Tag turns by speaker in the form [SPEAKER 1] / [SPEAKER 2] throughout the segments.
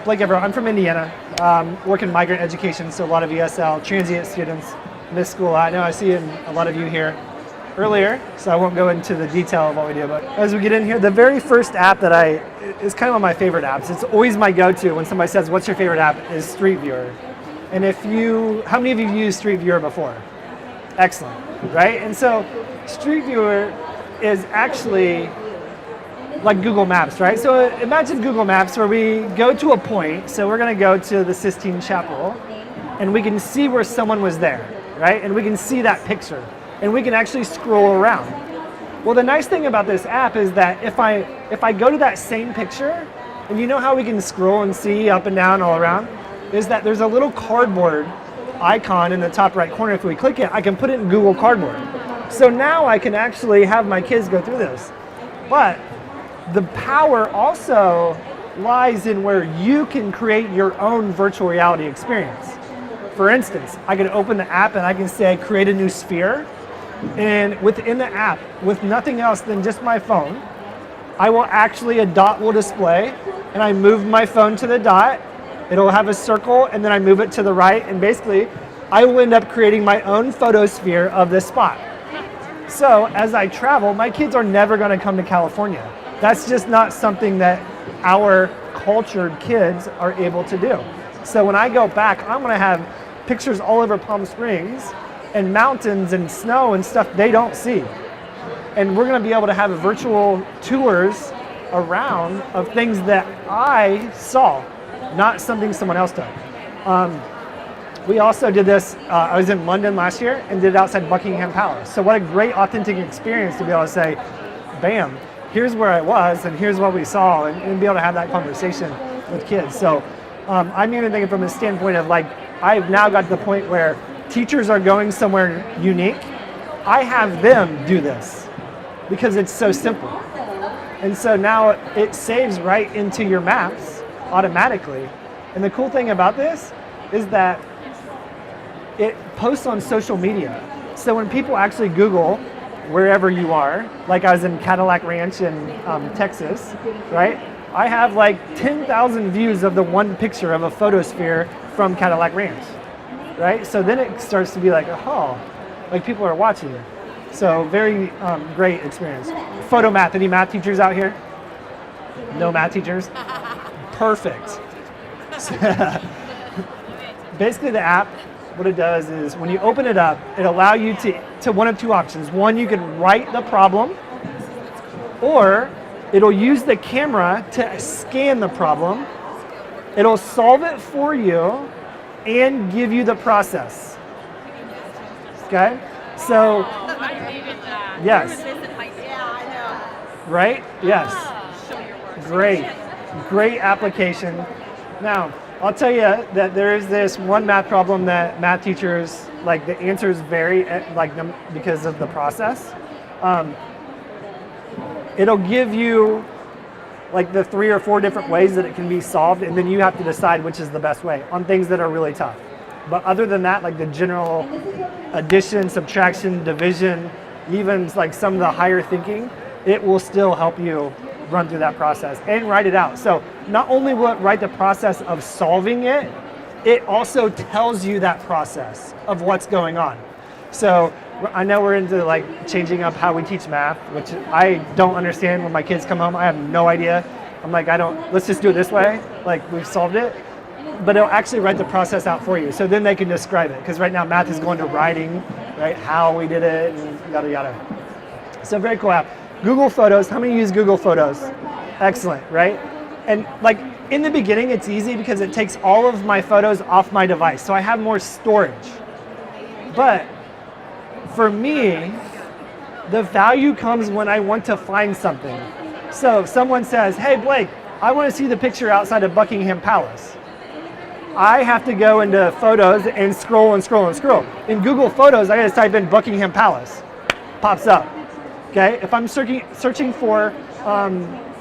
[SPEAKER 1] Blake Everhart. I'm from Indiana. Work in migrant education, so a lot of ESL, transient students, miss school. I know I see a lot of you here earlier, so I won't go into the detail of what we do. But as we get in here, the very first app that is kind of one of my favorite apps. It's always my go-to when somebody says, "What's your favorite app?" is Street Viewer. And how many of you used Street Viewer before? Excellent, right? And so Street Viewer is actually like Google Maps, right? So imagine Google Maps where we go to a point. So we're going to go to the Sistine Chapel, and we can see where someone was there, right? And we can see that picture, and we can actually scroll around. Well, the nice thing about this app is that if I go to that same picture, and you know how we can scroll and see up and down all around, is that there's a little cardboard icon in the top right corner. If we click it, I can put it in Google Cardboard. So now I can actually have my kids go through this. But the power also lies in where you can create your own virtual reality experience. For instance, I can open the app and I can say, create a new sphere. And within the app, with nothing else than just my phone, a dot will display, and I move my phone to the dot, it'll have a circle, and then I move it to the right, and basically, I will end up creating my own photosphere of this spot. So as I travel, my kids are never gonna come to California. That's just not something that our cultured kids are able to do. So when I go back, I'm gonna have pictures all over Palm Springs and mountains and snow and stuff they don't see. And we're gonna be able to have virtual tours around of things that I saw, not something someone else did. We also did this, I was in London last year and did it outside Buckingham Palace. So what a great authentic experience to be able to say, bam, here's where I was and here's what we saw, and be able to have that conversation with kids. So I'm even thinking from a standpoint of like, I've now got to the point where teachers are going somewhere unique. I have them do this because it's so simple. And so now it saves right into your maps automatically. And the cool thing about this is that it posts on social media. So when people actually Google wherever you are, like I was in Cadillac Ranch in Texas, right? I have like 10,000 views of the one picture of a photosphere from Cadillac Ranch, right? So then it starts to be like, oh, like people are watching. So very great experience. Photomath, any math teachers out here? No math teachers? Perfect. Basically the app, what it does is when you open it up, it allows you to one of two options. One, you can write the problem, or it'll use the camera to scan the problem. It'll solve it for you and give you the process. Okay? So, yes. Right? Yes. Great application. Now, I'll tell you that there is this one math problem that math teachers, like the answers vary because of the process. It'll give you like the 3 or 4 different ways that it can be solved, and then you have to decide which is the best way on things that are really tough. But other than that, like the general addition, subtraction, division, even like some of the higher thinking, it will still help you run through that process and write it out. So not only will it write the process of solving it, it also tells you that process of what's going on. So I know we're into like changing up how we teach math, which I don't understand. When my kids come home, I have no idea. I'm like, let's just do it this way. Like we've solved it. But it'll actually write the process out for you. So then they can describe it. Because right now math is going to writing, right? How we did it and yada yada. So very cool app. Google Photos, how many use Google Photos? Excellent, right? And like in the beginning, it's easy because it takes all of my photos off my device. So I have more storage. But for me, the value comes when I want to find something. So if someone says, hey Blake, I want to see the picture outside of Buckingham Palace. I have to go into Photos and scroll and scroll and scroll. In Google Photos, I just type in Buckingham Palace. Pops up. Okay, if I'm searching for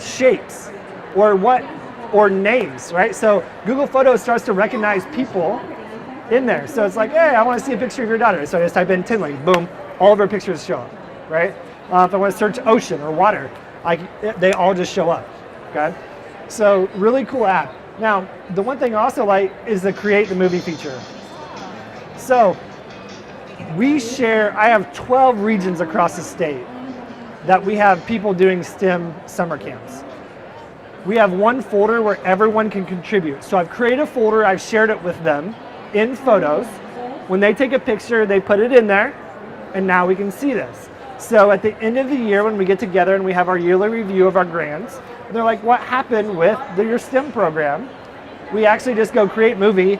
[SPEAKER 1] shapes or names, right? So Google Photos starts to recognize people in there. So it's like, hey, I want to see a picture of your daughter. So I just type in Tinley, boom, all of her pictures show up, right? If I want to search ocean or water, they all just show up, okay? So really cool app. Now, the one thing I also like is the create the movie feature. So I have 12 regions across the state that we have people doing STEM summer camps. We have one folder where everyone can contribute. So I've created a folder, I've shared it with them in photos. When they take a picture, they put it in there, and now we can see this. So at the end of the year, when we get together and we have our yearly review of our grants, they're like, what happened with your STEM program? We actually just go create movie,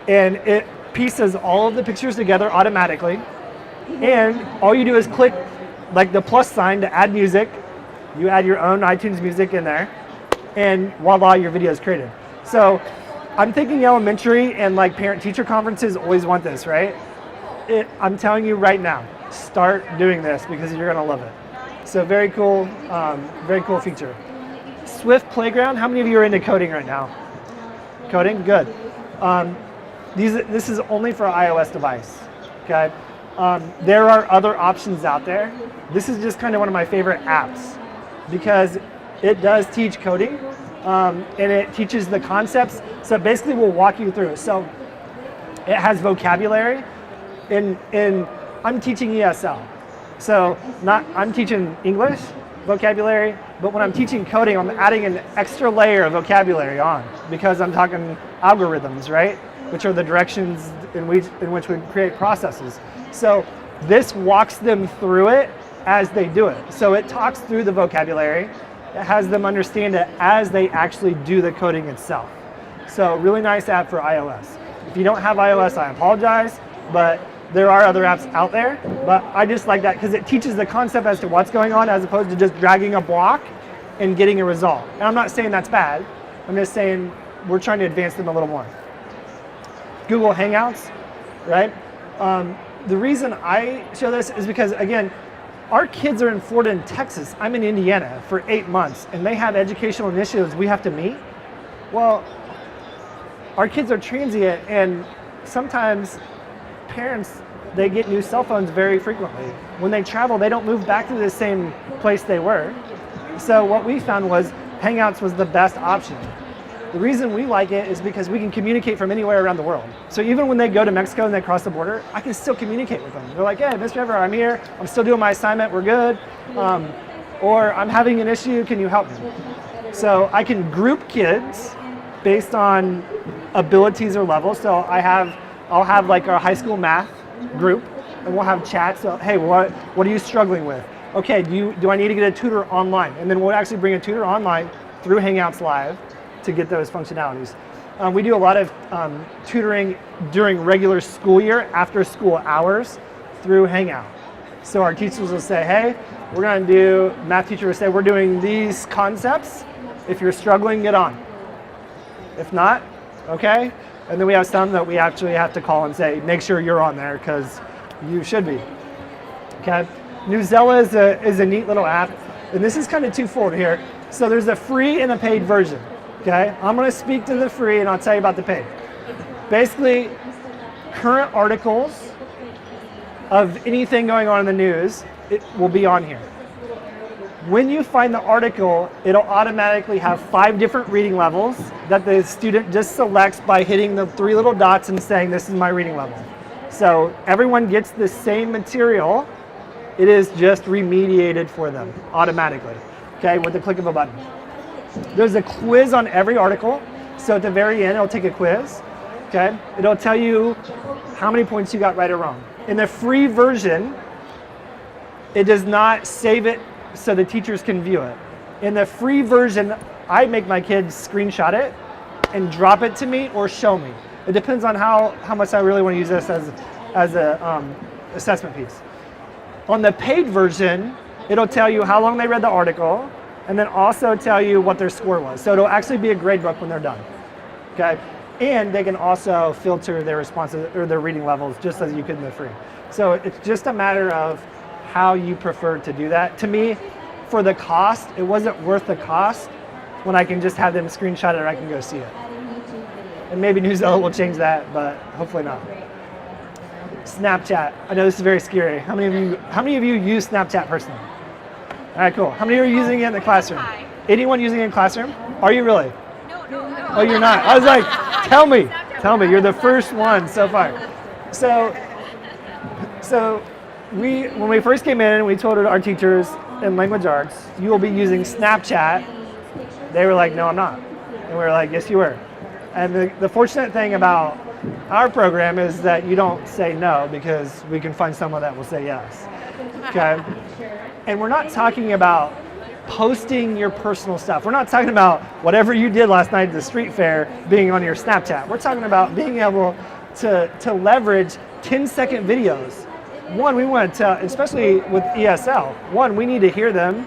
[SPEAKER 1] and it pieces all of the pictures together automatically. And all you do is click like the plus sign to add music. You add your own iTunes music in there, and voila, your video is created. So I'm thinking elementary and like parent-teacher conferences always want this, right? I'm telling you right now, start doing this because you're gonna love it. So very cool feature. Swift Playground, how many of you are into coding right now? Coding, good. This is only for iOS device, okay? There are other options out there. This is just kind of one of my favorite apps because it does teach coding and it teaches the concepts. So it basically will walk you through. So it has vocabulary and I'm teaching ESL. So I'm teaching English vocabulary, but when I'm teaching coding, I'm adding an extra layer of vocabulary on because I'm talking algorithms, right? Which are the directions in which we create processes. So this walks them through it as they do it. So it talks through the vocabulary. It has them understand it as they actually do the coding itself. So really nice app for iOS. If you don't have iOS, I apologize, but there are other apps out there. But I just like that because it teaches the concept as to what's going on as opposed to just dragging a block and getting a result. And I'm not saying that's bad. I'm just saying we're trying to advance them a little more. Google Hangouts, right? The reason I show this is because, again, our kids are in Florida and Texas. I'm in Indiana for 8 months, and they have educational initiatives we have to meet. Well, our kids are transient, and sometimes parents, they get new cell phones very frequently. When they travel, they don't move back to the same place they were. So what we found was Hangouts was the best option. The reason we like it is because we can communicate from anywhere around the world. So even when they go to Mexico and they cross the border, I can still communicate with them. They're like, hey, Mr. Everhart, I'm here. I'm still doing my assignment. We're good. Or I'm having an issue. Can you help me? So I can group kids based on abilities or levels. So I'll have like our high school math group, and we'll have chats. So, hey, what are you struggling with? Okay, do I need to get a tutor online? And then we'll actually bring a tutor online through Hangouts Live to get those functionalities. We do a lot of tutoring during regular school year, after school hours, through Hangout. So our teachers will say, hey, we're going to do, math teacher will say, we're doing these concepts. If you're struggling, get on. If not, okay. And then we have some that we actually have to call and say, make sure you're on there because you should be. Okay. Zoella is a neat little app, and this is kind of twofold here. So there's a free and a paid version. Okay, I'm going to speak to the free and I'll tell you about the paid. Basically, current articles of anything going on in the news, it will be on here. When you find the article, it'll automatically have 5 different reading levels that the student just selects by hitting the 3 little dots and saying, this is my reading level. So everyone gets the same material. It is just remediated for them automatically, okay, with the click of a button. There's a quiz on every article. So at the very end, it'll take a quiz, okay? It'll tell you how many points you got right or wrong. In the free version, it does not save it so the teachers can view it. In the free version, I make my kids screenshot it and drop it to me or show me. It depends on how much I really want to use this as a assessment piece. On the paid version, it'll tell you how long they read the article, and then also tell you what their score was. So it'll actually be a grade book when they're done, okay? And they can also filter their responses or their reading levels just as you could in the free. So it's just a matter of how you prefer to do that. To me, for the cost, it wasn't worth the cost when I can just have them screenshot it or I can go see it. And maybe Zoella will change that, but hopefully not. Snapchat. I know this is very scary. How many of you use Snapchat personally? All right, cool. How many are using it in the classroom?
[SPEAKER 2] Hi.
[SPEAKER 1] Anyone using it in classroom? Are you really?
[SPEAKER 2] No.
[SPEAKER 1] Oh, you're not. I was like, tell me. You're the first one so far. So when we first came in, we told our teachers in language arts, you will be using Snapchat. They were like, no, I'm not. And we were like, yes, you were. And the fortunate thing about our program is that you don't say no because we can find someone that will say yes. Okay? And we're not talking about posting your personal stuff. We're not talking about whatever you did last night at the street fair being on your Snapchat. We're talking about being able to leverage 10-second videos. One, we want to tell, especially with ESL, one, we need to hear them,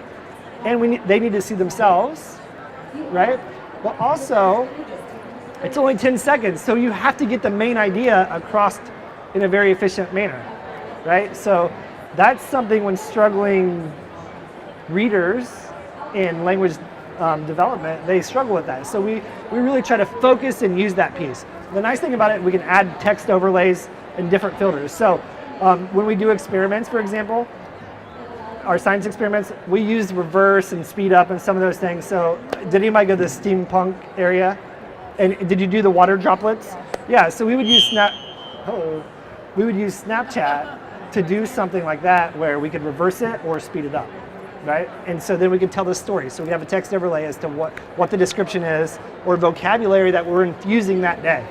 [SPEAKER 1] and they need to see themselves, right? But also, it's only 10 seconds, so you have to get the main idea across in a very efficient manner, right? So that's something when struggling readers in language development, they struggle with that. So we really try to focus and use that piece. The nice thing about it, we can add text overlays and different filters. So when we do experiments, for example, our science experiments, we use reverse and speed up and some of those things. So did anybody go to the steampunk area? And did you do the water droplets? Yeah, so we would use Snapchat to do something like that where we could reverse it or speed it up, right? And so then we could tell the story. So we have a text overlay as to what the description is or vocabulary that we're infusing that day.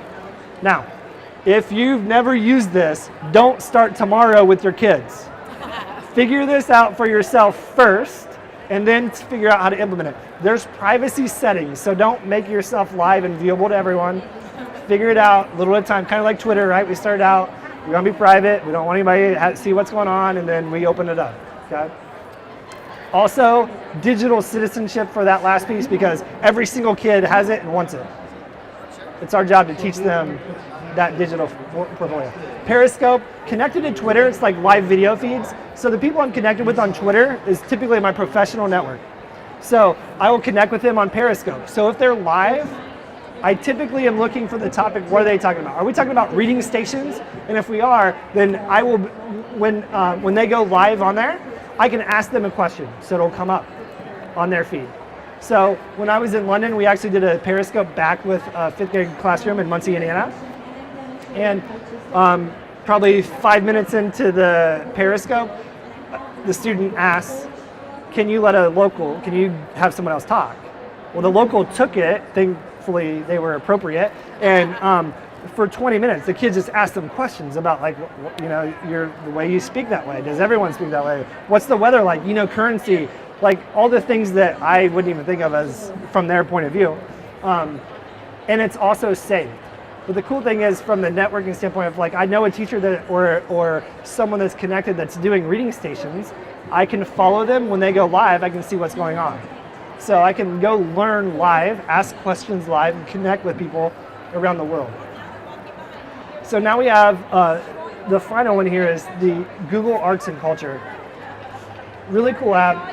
[SPEAKER 1] Now, if you've never used this, don't start tomorrow with your kids. Figure this out for yourself first, and then figure out how to implement it. There's privacy settings, so don't make yourself live and viewable to everyone. Figure it out a little at a time, kind of like Twitter, right? We started out, we want to be private, we don't want anybody to see what's going on, and then we open it up, okay? Also, digital citizenship for that last piece, because every single kid has it and wants it. It's our job to teach them that digital portfolio. Periscope, connected to Twitter, it's like live video feeds. So the people I'm connected with on Twitter is typically my professional network. So I will connect with them on Periscope. So if they're live, I typically am looking for the topic, what are they talking about? Are we talking about reading stations? And if we are, then I will, when they go live on there, I can ask them a question, so it'll come up on their feed. So when I was in London, we actually did a Periscope back with a 5th grade classroom in Muncie, Indiana. And probably 5 minutes into the Periscope, the student asks, can you have someone else talk? Well, the local took it, thankfully they were appropriate, and for 20 minutes, the kids just asked them questions about like, the way you speak that way. Does everyone speak that way? What's the weather like? Currency, like all the things that I wouldn't even think of as from their point of view. And it's also saved. But the cool thing is, from the networking standpoint of like, I know a teacher that or someone that's connected that's doing reading stations, I can follow them when they go live, I can see what's going on. So I can go learn live, ask questions live, and connect with people around the world. So now we have, the final one here is the Google Arts and Culture. Really cool app.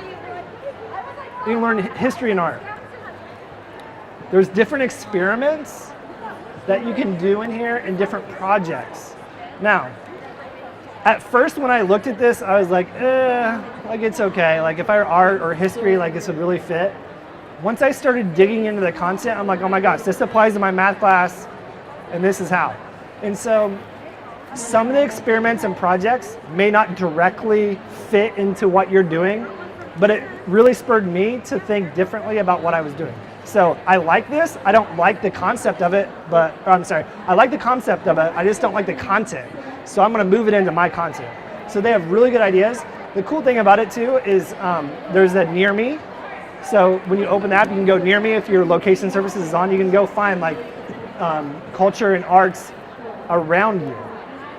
[SPEAKER 1] You can learn history and art. There's different experiments that you can do in here in different projects. Now, at first when I looked at this, I was like, like it's okay. Like if I were art or history, like this would really fit. Once I started digging into the content, I'm like, oh my gosh, this applies to my math class, and this is how. And so some of the experiments and projects may not directly fit into what you're doing, but it really spurred me to think differently about what I was doing. So I like this. I don't like the concept of it, I like the concept of it. I just don't like the content. So I'm going to move it into my content. So they have really good ideas. The cool thing about it too is there's a near me. So when you open the app, you can go near me. If your location services is on, you can go find like culture and arts around you.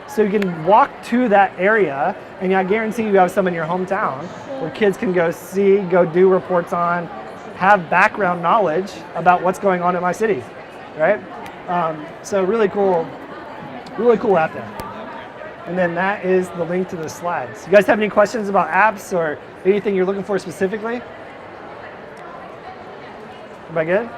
[SPEAKER 1] So you can walk to that area, and I guarantee you have some in your hometown where kids can go see, go do reports on, have background knowledge about what's going on in my city, right? So really cool app there. And then that is the link to the slides. You guys have any questions about apps or anything you're looking for specifically? Everybody good?